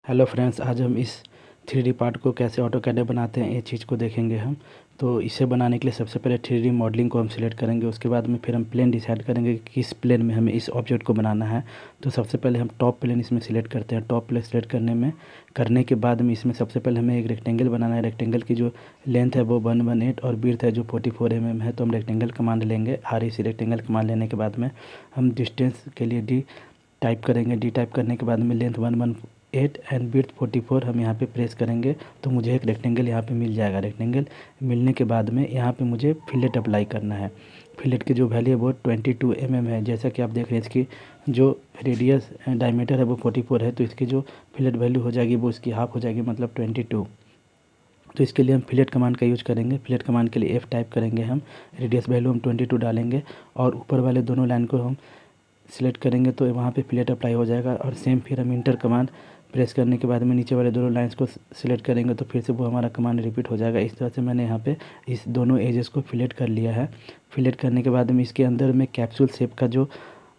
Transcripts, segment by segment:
Hello friends, आज हम इस 3D पार्ट को कैसे ऑटोकैड में बनाते हैं ये चीज़ को देखेंगे हम। तो इसे बनाने के लिए सबसे पहले 3D मॉडलिंग को हम सिलेक्ट करेंगे। उसके बाद में फिर हम प्लेन डिसाइड करेंगे कि किस प्लेन में हमें इस ऑब्जेक्ट को बनाना है। तो सबसे पहले हम टॉप प्लेन इसमें सिलेक्ट करते हैं। टॉप प्लेन सिलेक्ट करने के बाद में इसमें सबसे पहले हमें एक रेक्टेंगल बनाना है। रेक्टेंगल की जो लेंथ है वो 118 और विड्थ है जो 44 mm है। तो हम रेक्टेंगल कमांड लेंगे इसी रेक्टेंगल कमांड लेने के बाद में हम डिस्टेंस के लिए डी टाइप करेंगे। डी टाइप करने के बाद में लेंथ 118 एंड विड्थ 44 हम यहाँ पे प्रेस करेंगे तो मुझे एक रेक्टेंगल यहाँ पे मिल जाएगा। रेक्टेंगल मिलने के बाद में यहाँ पे मुझे फिलेट अप्लाई करना है। फिलेट की जो वैल्यू है वो 22 mm है। जैसा कि आप देख रहे हैं इसकी जो रेडियस डायमीटर है वो 44 है, तो इसकी जो फिलेट वैल्यू हो जाएगी वो इसकी हाफ हो जाएगी, मतलब 22। तो इसके लिए हम फिलेट कमांड का यूज़ करेंगे। फिलेट कमांड के लिए F टाइप करेंगे हम, रेडियस वैल्यू हम 22 डालेंगे और ऊपर वाले दोनों लाइन को हम सिलेक्ट करेंगे तो वहाँ पे फिलेट अप्लाई हो जाएगा। और सेम फिर हम इंटर कमांड प्रेस करने के बाद में नीचे वाले दोनों लाइंस को सिलेक्ट करेंगे तो फिर से वो हमारा कमांड रिपीट हो जाएगा। इस तरह से मैंने यहाँ पे इस दोनों एजेस को फिलेट कर लिया है। फिलेट करने के बाद में इसके अंदर में कैप्सूल शेप का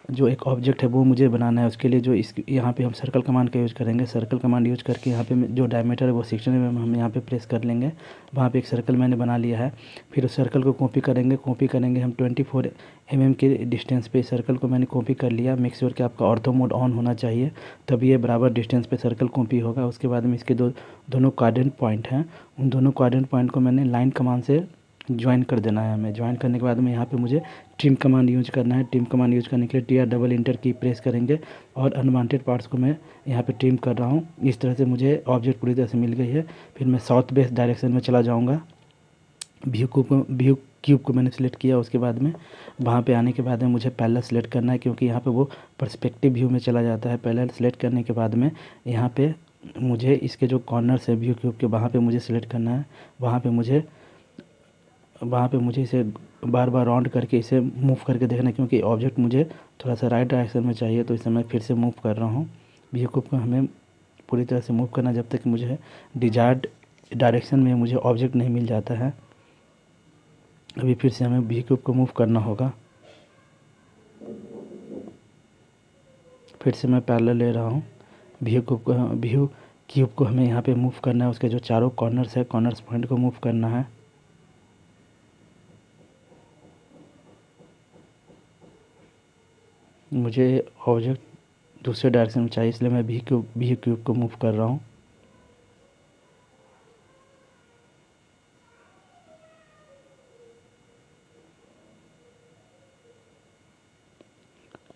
जो एक ऑब्जेक्ट है वो मुझे बनाना है। उसके लिए जो इस यहाँ पे हम सर्कल कमांड का यूज़ करेंगे। सर्कल कमांड यूज़ करके यहाँ पे जो डायमीटर है वो 16 mm हम यहाँ पे प्रेस कर लेंगे। वहाँ पे एक सर्कल मैंने बना लिया है। फिर उस सर्कल को कॉपी करेंगे हम 24 mm के डिस्टेंस पे। सर्कल को मैंने कॉपी कर लिया। मेक श्योर कि आपका ऑर्थो मोड ऑन होना चाहिए, तभी ये बराबर डिस्टेंस पे सर्कल कॉपी होगा। उसके बाद में इसके दोनों क्वाड्रेंट पॉइंट हैं, उन दोनों क्वाड्रेंट पॉइंट को मैंने लाइन कमांड से ज्वाइन कर देना है हमें। ज्वाइन करने के बाद में यहाँ पे मुझे ट्रिम कमांड यूज़ करना है। ट्रिम कमांड यूज़ करने के लिए TR डबल इंटर की प्रेस करेंगे और अनवांटेड पार्ट्स को मैं यहाँ पे ट्रिम कर रहा हूँ। इस तरह से मुझे ऑब्जेक्ट पूरी तरह से मिल गई है। फिर मैं साउथ वेस्ट डायरेक्शन में चला जाऊँगा। व्यू क्यूब को मैंने सिलेक्ट किया। उसके बाद में वहाँ पे आने के बाद में मुझे पैरेलल सेलेक्ट करना है, क्योंकि यहाँ पे वो पर्सपेक्टिव व्यू में चला जाता है। पैरेलल सेलेक्ट करने के बाद में यहाँ पे मुझे इसके जो कॉर्नर्स है व्यू क्यूब के वहाँ पे मुझे सिलेक्ट करना है। वहाँ पे मुझे इसे बार बार राउंड करके इसे मूव करके देखना है, क्योंकि ऑब्जेक्ट मुझे थोड़ा सा राइट डायरेक्शन में चाहिए। तो इसे मैं फिर से मूव कर रहा हूँ। व्यू क्यूब को हमें पूरी तरह से मूव करना जब तक मुझे डिजायर्ड डायरेक्शन में मुझे ऑब्जेक्ट नहीं मिल जाता है। अभी फिर से हमें व्यू क्यूब को मूव करना होगा। फिर से मैं पैरेलल ले रहा हूँ। व्यू क्यूब को हमें यहाँ पे मूव करना है। उसके जो चारों कॉर्नर्स है, कॉर्नर्स पॉइंट को मूव करना है। मुझे ऑब्जेक्ट दूसरे डायरेक्शन में चाहिए, इसलिए मैं व्यू क्यूब को मूव कर रहा हूँ।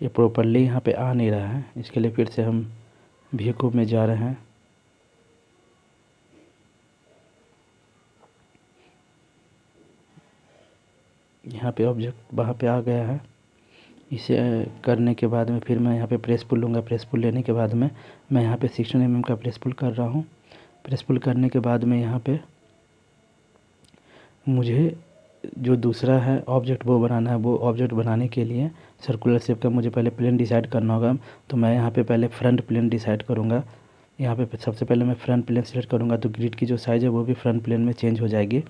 ये प्रॉपरली यहाँ पे आ नहीं रहा है, इसके लिए फिर से हम व्यू क्यूब में जा रहे हैं। यहाँ पे ऑब्जेक्ट वहाँ पे आ गया है। इसे करने के बाद में फिर मैं यहाँ पे प्रेस पुल लूँगा। प्रेस पुल लेने के बाद में मैं यहाँ पे 16 mm का प्रेस पुल कर रहा हूँ। प्रेस पुल करने के बाद में यहाँ पे मुझे जो दूसरा है ऑब्जेक्ट वो बनाना है। वो ऑब्जेक्ट बनाने के लिए सर्कुलर शेप का मुझे पहले प्लेन डिसाइड करना होगा। तो मैं यहाँ पे पहले फ्रंट प्लेन डिसाइड करूँगा। यहाँ पे सबसे पहले मैं फ्रंट प्लेन सेलेक्ट करूँगा तो ग्रिड की जो साइज़ है वो भी फ्रंट प्लेन में चेंज हो जाएगी।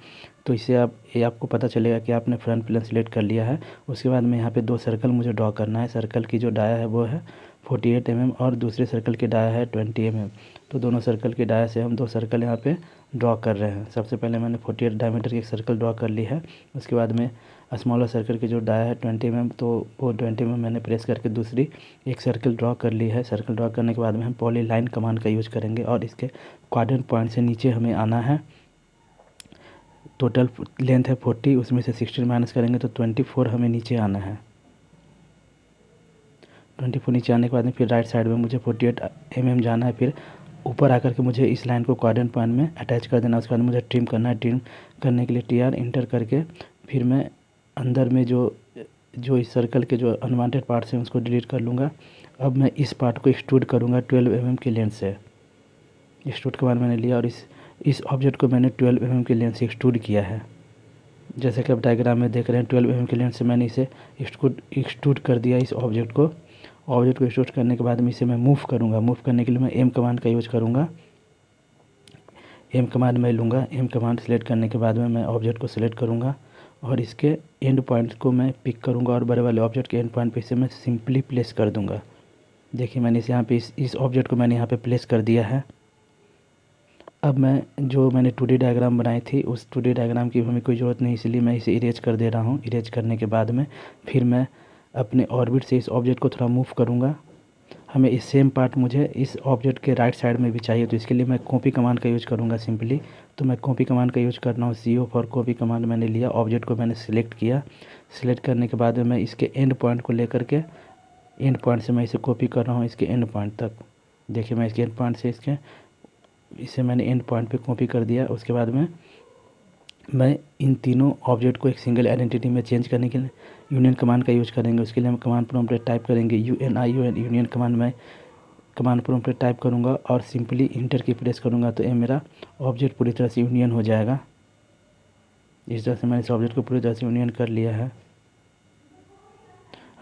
तो इससे ये आपको पता चलेगा कि आपने फ्रंट प्लेन सेलेक्ट कर लिया है। उसके बाद में यहाँ पे 2 सर्कल मुझे ड्रॉ करना है। सर्कल की जो डाया है वो है 48 mm और दूसरे सर्कल की डाया है 20 mm। तो दोनों सर्कल की डाया से हम 2 सर्कल यहाँ पे ड्रॉ कर रहे हैं। सबसे पहले मैंने 48 डायमीटर की एक सर्कल ड्रॉ कर ली है। उसके बाद में स्मॉलर सर्कल की जो डाया है 20 mm, तो वो 20 mm मैंने प्रेस करके दूसरी एक सर्कल ड्रॉ कर ली है। सर्कल ड्रॉ करने के बाद में हम पॉलीलाइन कमांड का यूज़ करेंगे और इसके क्वाड्रेंट पॉइंट से नीचे हमें आना है। टोटल लेंथ है 40, उसमें से 16 माइनस करेंगे तो 24 हमें नीचे आना है। 24 नीचे आने के बाद में फिर राइट साइड में मुझे 48 mm जाना है। फिर ऊपर आकर के मुझे इस लाइन को क्वाड्रेंट पॉइंट में अटैच कर देना। उसके बाद मुझे ट्रिम करना है। ट्रिम करने के लिए TR इंटर करके फिर मैं अंदर में जो इस सर्कल के जो अनवांटेड पार्ट्स हैं उसको डिलीट कर लूँगा। अब मैं इस पार्ट को एक्सट्रूड करूँगा 12 mm की लेंथ से। एक्सट्रूड के बाद मैंने लिया और इस ऑब्जेक्ट को मैंने 12 mm की लेंथ से एक्सट्रूड किया है। जैसे कि आप डायग्राम में देख रहे हैं 12 mm की लेंथ से मैंने इसे एक्सट्रूड कर दिया इस ऑब्जेक्ट को एक्सट्रूड करने के बाद में इसे मैं मूव करूँगा। मूव करने के लिए मैं M कमांड का यूज़ करूँगा। M कमांड मैं लूँगा। M कमांड सेलेक्ट करने के बाद में मैं ऑब्जेक्ट को सिलेक्ट करूँगा और इसके एंड पॉइंट को मैं पिक करूँगा और बड़े वाले ऑब्जेक्ट के एंड पॉइंट पे इसे मैं सिंपली प्लेस कर दूँगा। देखिए मैंने इसे यहाँ पे इस ऑब्जेक्ट को मैंने यहाँ पे प्लेस कर दिया है। अब मैं जो मैंने 2D डायग्राम बनाई थी उस 2D डायग्राम की हमें कोई ज़रूरत नहीं, इसलिए मैं इसे इरेज कर दे रहा हूँ। इरेज करने के बाद में फिर मैं अपने ऑर्बिट से इस ऑब्जेक्ट को थोड़ा मूव करूँगा। हमें इस सेम पार्ट मुझे इस ऑब्जेक्ट के राइट साइड में भी चाहिए, तो इसके लिए मैं कॉपी कमांड का यूज़ करूँगा सिंपली। तो मैं कॉपी कमांड का यूज़ कर रहा हूँ, CO फॉर कॉपी कमांड मैंने लिया, ऑब्जेक्ट को मैंने सिलेक्ट किया। सिलेक्ट करने के बाद में मैं इसके एंड पॉइंट को लेकर के एंड पॉइंट से मैं इसे कॉपी कर रहा हूँ इसके एंड पॉइंट तक। देखिए मैं इसके एंड पॉइंट से इसे मैंने एंड पॉइंट पे कॉपी कर दिया। उसके बाद में मैं इन तीनों ऑब्जेक्ट को एक सिंगल आइडेंटिटी में चेंज करने के लिए यूनियन कमांड का यूज़ करेंगे। उसके लिए हम कमांड प्रॉम्प्ट पे टाइप करेंगे UNION, यूनियन कमांड में कमांड प्रॉम्प्ट पे टाइप करूँगा और सिंपली इंटर की प्रेस करूँगा तो ये मेरा ऑब्जेक्ट पूरी तरह से यूनियन हो जाएगा। इस तरह से मैंने इस ऑब्जेक्ट को पूरी तरह से यूनियन कर लिया है।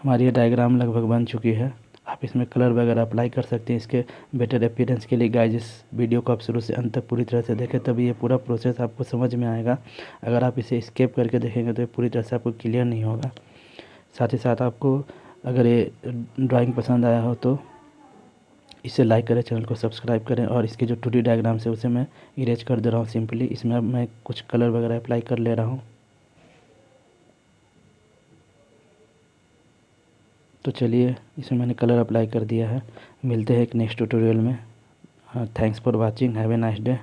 हमारी ये डायग्राम लगभग बन चुकी है। आप इसमें कलर वगैरह अप्लाई कर सकते हैं इसके बेटर अपीयरेंस के लिए। गाइस, इस वीडियो को आप शुरू से अंत तक पूरी तरह से देखें, तभी ये पूरा प्रोसेस आपको समझ में आएगा। अगर आप इसे स्किप करके देखेंगे तो ये पूरी तरह से आपको क्लियर नहीं होगा। साथ ही साथ आपको अगर ये ड्राइंग पसंद आया हो तो इसे लाइक करें, चैनल को सब्सक्राइब करें। और इसके जो 2D डायग्राम है उसे मैं इरेज कर दे रहा हूँ सिंपली। इसमें अब मैं कुछ कलर वगैरह अप्लाई कर ले रहा हूँ। तो चलिए, इसमें मैंने कलर अप्लाई कर दिया है। मिलते हैं एक नेक्स्ट ट्यूटोरियल में। Thanks for watching, have a nice day.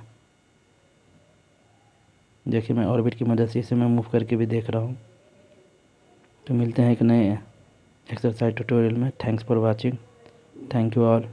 देखिए मैं ऑर्बिट की मदद से इसे मैं मूव करके भी देख रहा हूँ। तो मिलते हैं एक नए एक्सरसाइज ट्यूटोरियल में। Thanks for watching, thank you all.